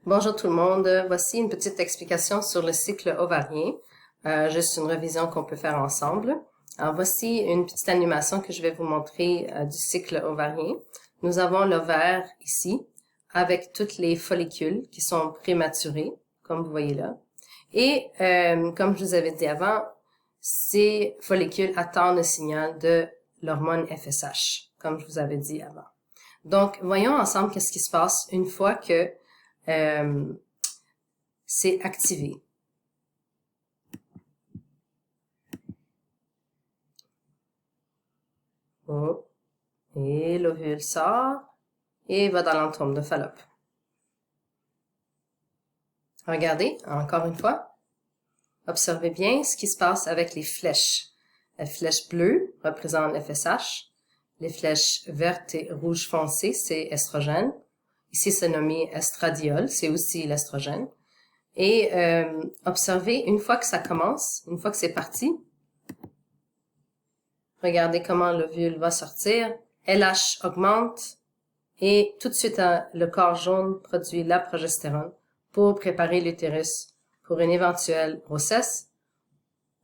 Bonjour tout le monde, voici une petite explication sur le cycle ovarien, juste une révision qu'on peut faire ensemble. Alors voici une petite animation que je vais vous montrer du cycle ovarien. Nous avons l'ovaire ici, avec toutes les follicules qui sont prématurés, comme vous voyez là. Et comme je vous avais dit avant, ces follicules attendent le signal de l'hormone FSH, comme je vous avais dit avant. Donc, voyons ensemble qu'est-ce qui se passe une fois que c'est activé. Oh. Et l'ovule sort et va dans l'entombe de Fallope. Regardez, encore une fois. Observez bien ce qui se passe avec les flèches. La flèche bleue représente l'FSH. Les flèches vertes et rouges foncées, c'est estrogène. Ici, c'est nommé estradiol, c'est aussi l'estrogène. Et observez, une fois que ça commence, une fois que c'est parti, regardez comment l'ovule va sortir. LH augmente et tout de suite, le corps jaune produit la progestérone pour préparer l'utérus pour une éventuelle grossesse.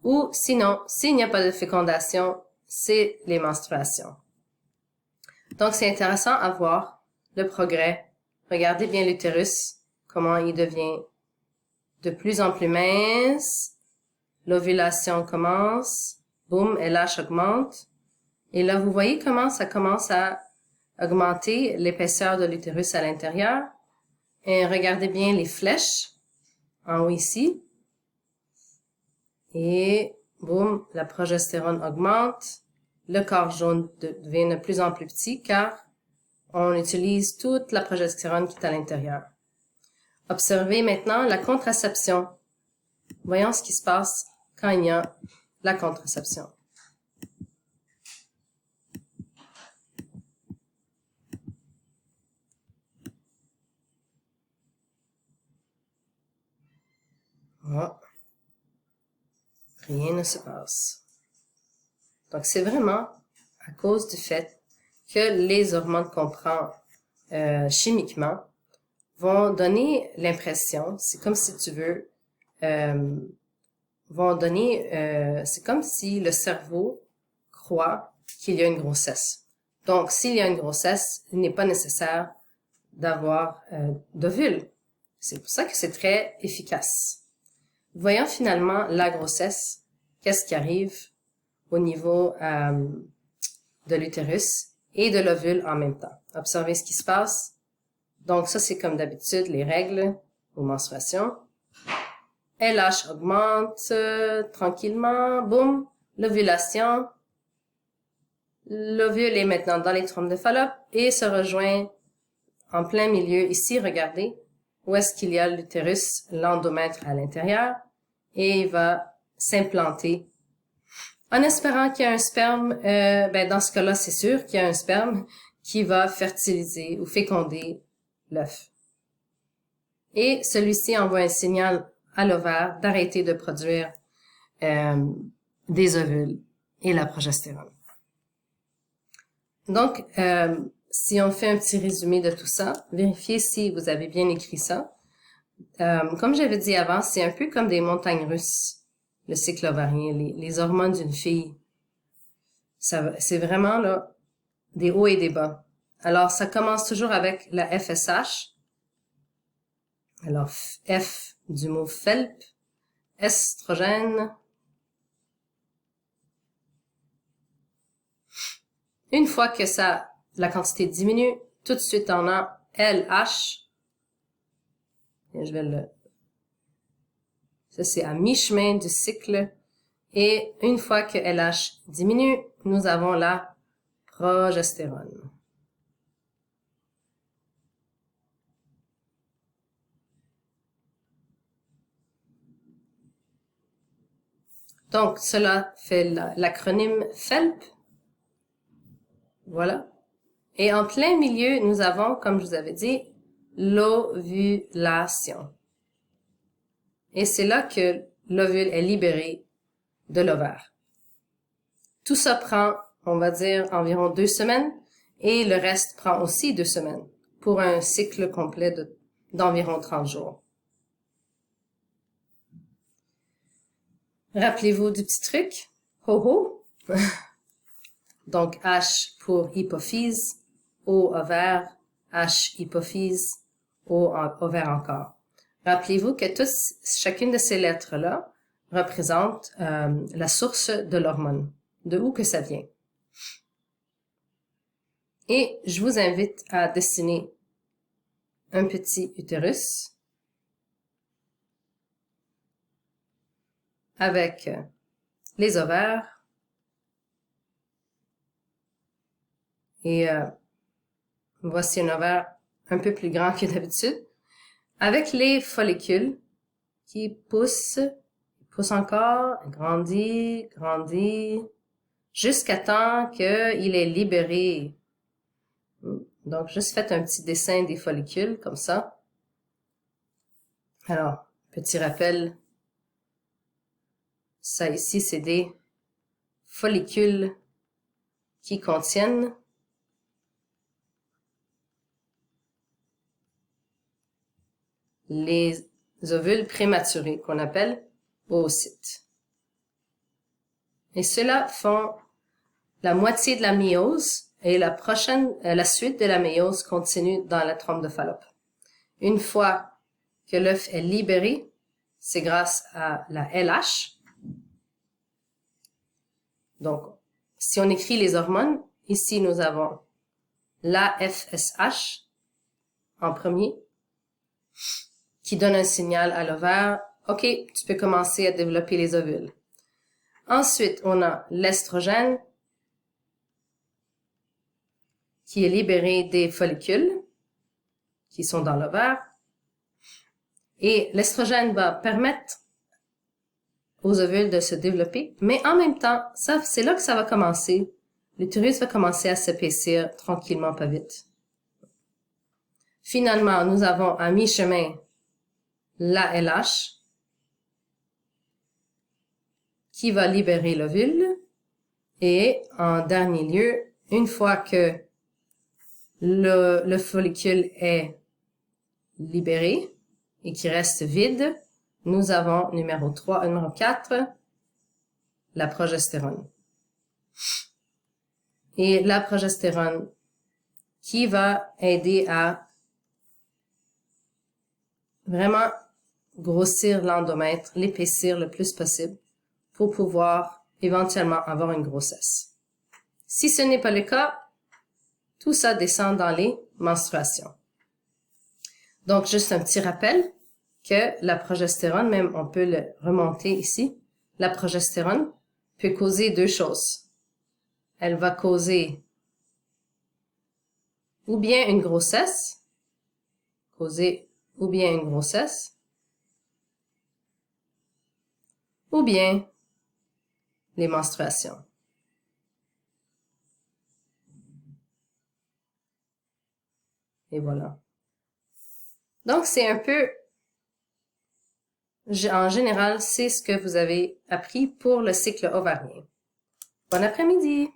Ou sinon, s'il n'y a pas de fécondation, c'est les menstruations. Donc, c'est intéressant à voir le progrès. Regardez bien l'utérus, comment il devient de plus en plus mince. L'ovulation commence. Boum, LH augmente. Et là, vous voyez comment ça commence à augmenter l'épaisseur de l'utérus à l'intérieur. Et regardez bien les flèches en haut ici. Et boum, la progestérone augmente. Le corps jaune devient de plus en plus petit car on utilise toute la progestérone qui est à l'intérieur. Observez maintenant la contraception. Voyons ce qui se passe quand il y a la contraception. Oh. Rien ne se passe. Donc, c'est vraiment à cause du fait que les hormones qu'on prend chimiquement vont donner l'impression, c'est comme si tu veux, c'est comme si le cerveau croit qu'il y a une grossesse. Donc, s'il y a une grossesse, il n'est pas nécessaire d'avoir d'ovule. C'est pour ça que c'est très efficace. Voyons finalement la grossesse, qu'est-ce qui arrive au niveau de l'utérus et de l'ovule en même temps. Observez ce qui se passe. Donc ça, c'est comme d'habitude les règles aux menstruations. LH augmente tranquillement, boum, l'ovulation. L'ovule est maintenant dans les trompes de Fallope et se rejoint en plein milieu. Ici, regardez, où est-ce qu'il y a l'utérus, l'endomètre à l'intérieur, et il va s'implanter en espérant qu'il y a un sperme. Dans ce cas-là, c'est sûr qu'il y a un sperme qui va fertiliser ou féconder l'œuf. Et celui-ci envoie un signal à l'ovaire d'arrêter de produire des ovules et la progestérone. Donc, si on fait un petit résumé de tout ça, vérifiez si vous avez bien écrit ça. Comme j'avais dit avant, c'est un peu comme des montagnes russes, le cycle ovarien, les hormones d'une fille. C'est vraiment là des hauts et des bas. Alors, ça commence toujours avec la FSH. Alors, F du mot FELP, estrogène. Une fois que la quantité diminue, tout de suite on a LH. Et ça c'est à mi-chemin du cycle. Et une fois que LH diminue, nous avons la progestérone. Donc, cela fait l'acronyme FELP. Voilà. Et en plein milieu, nous avons, comme je vous avais dit, l'ovulation. Et c'est là que l'ovule est libéré de l'ovaire. Tout ça prend, on va dire, environ 2 semaines, et le reste prend aussi 2 semaines pour un cycle complet d'environ 30 jours. Rappelez-vous du petit truc? Ho ho! Donc, H pour hypophyse, O ovaire, H hypophyse, O ovaire encore. Rappelez-vous que chacune de ces lettres-là représente la source de l'hormone, de où que ça vient. Et je vous invite à dessiner un petit utérus avec les ovaires et voici un ovaire un peu plus grand que d'habitude, avec les follicules qui poussent encore, grandit, jusqu'à temps qu'il est libéré. Donc, juste faites un petit dessin des follicules, comme ça. Alors, petit rappel, ça ici, c'est des follicules qui contiennent les ovules prématurés, qu'on appelle oocytes. Et ceux-là font la moitié de la méiose, et la suite de la méiose continue dans la trompe de Fallope. Une fois que l'œuf est libéré, c'est grâce à la LH. Donc, si on écrit les hormones, ici nous avons la FSH en premier, qui donne un signal à l'ovaire, OK, tu peux commencer à développer les ovules. Ensuite, on a l'estrogène, qui est libéré des follicules qui sont dans l'ovaire. Et l'estrogène va permettre aux ovules de se développer, mais en même temps, c'est là que ça va commencer. L'utérus va commencer à s'épaissir tranquillement, pas vite. Finalement, nous avons à mi-chemin la LH qui va libérer l'ovule. Et en dernier lieu, une fois que le follicule est libéré et qui reste vide, nous avons numéro 4, la progestérone. Et la progestérone qui va aider à vraiment grossir l'endomètre, l'épaissir le plus possible pour pouvoir éventuellement avoir une grossesse. Si ce n'est pas le cas, tout ça descend dans les menstruations. Donc, juste un petit rappel que la progestérone, même on peut le remonter ici, la progestérone peut causer deux choses. Elle va causer ou bien une grossesse, ou bien les menstruations. Et voilà. Donc, c'est un peu, en général, c'est ce que vous avez appris pour le cycle ovarien. Bon après-midi!